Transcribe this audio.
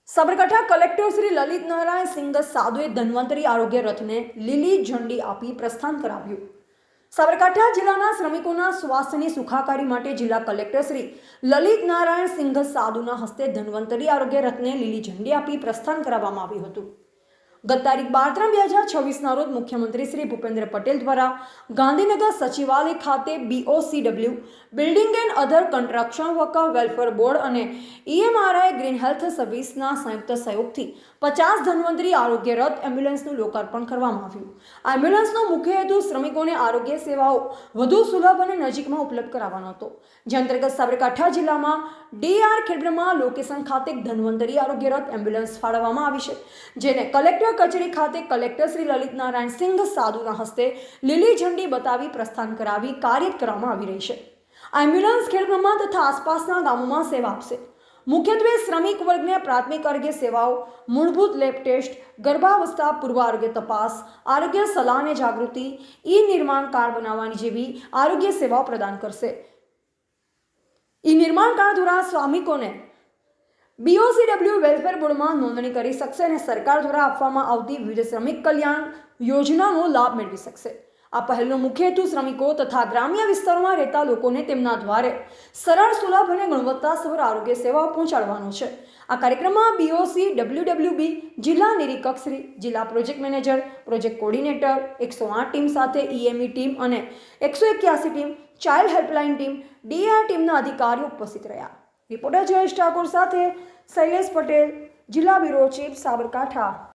Sabarkantha collector Shri Lalit Narayan Singh સાધુએ ધન્વંતરી આરોગ્ય રથને લીલી ઝંડી આપી પ્રસ્થાન કરાવ્યું। સાબરકાંઠા જિલ્લાના શ્રમિકોના સ્વાસ્થ્યની સુખાકારી માટે જિલ્લા કલેક્ટર શ્રી લલિત નારાયણ સિંઘ સાધુના હસ્તે ધન્વંતરી આરોગ્ય રથને લીલી ઝંડી આપી પ્રસ્થાન કરાવવામાં આવ્યું હતું। ગત તારીખ 12/3/2024 રોજ મુખ્યમંત્રી શ્રી ભૂપેન્દ્ર પટેલ દ્વારા ગાંધીનગર સચિવાલય ખાતે BOCW building and other construction worker welfare board અને EMRI ગ્રીન હેલ્થ સર્વિસના સંયુક્ત સહયોગથી 50 ધન્વંતરી આરોગ્ય રથ એમ્બ્યુલન્સનું લોકાર્પણ કરવામાં આવ્યું। આ એમ્બ્યુલન્સનો મુખ્ય હેતુ શ્રમિકોને આરોગ્ય સેવાઓ વધુ સુલભ અને નજીકમાં ઉપલબ્ધ કરાવવાનો હતો, જે અંતર્ગત સાબરકાંઠા જિલ્લામાં DR ખેડબ્રહ્મા લોકેશન ખાતે ધન્વંતરી આરોગ્ય રથ એમ્બ્યુલન્સ ફાળવવામાં આવી છે, જેને કલેક્ટર કચેરી ખાતે કલેક્ટર શ્રી લલિત નારાયણ સિંઘ સાધુના હસ્તે લીલી ઝંડી બતાવી પ્રસ્થાન કરાવી કાર્યરત કરવામાં આવી રહી છે। આ એમ્બ્યુલન્સ ખેડબ્રહ્મા તથા આસપાસના ગામોમાં સેવા આપશે। મુખ્યત્વે શ્રમિક વર્ગને પ્રાથમિક આરોગ્ય સેવાઓ, મૂળભૂત લેબ ટેસ્ટ, ગર્ભાવસ્થા પૂર્વ આરોગ્ય તપાસ, આરોગ્ય સલાહ અને જાગૃતિ, નિર્માણ કાર્ડ બનાવવાની જેવી આરોગ્ય સેવાઓ પ્રદાન કરશે। નિર્માણ કાર્ડ દ્વારા શ્રમિકોને BOCW વેલફેર બોર્ડમાં નોંધણી કરી શકશે અને સરકાર દ્વારા આપવામાં આવતી વિવિધ શ્રમિક કલ્યાણ યોજનાનો લાભ મેળવી શકશે। આ પહેલનો મુખ્ય હેતુ શ્રમિકો તથા ગ્રામ્ય વિસ્તારોમાં રહેતા લોકોને તેમના દ્વારે સરળ, સુલભ અને ગુણવત્તાસભર આરોગ્ય સેવાઓ પહોંચાડવાનો છે। આ કાર્યક્રમમાં BOCWWB જિલ્લા નિરીક્ષક શ્રી, જિલ્લા project manager, project coordinator, 108 team સાથે EME ટીમ અને 181 team, child helpline team, DR ટીમના અધિકારીઓ ઉપસ્થિત રહ્યા। રિપોર્ટર જયેશ ઠાકોર સાથે શૈલેષ પટેલ, જિલ્લા બ્યુરો ચીફ, સાબરકાંઠા।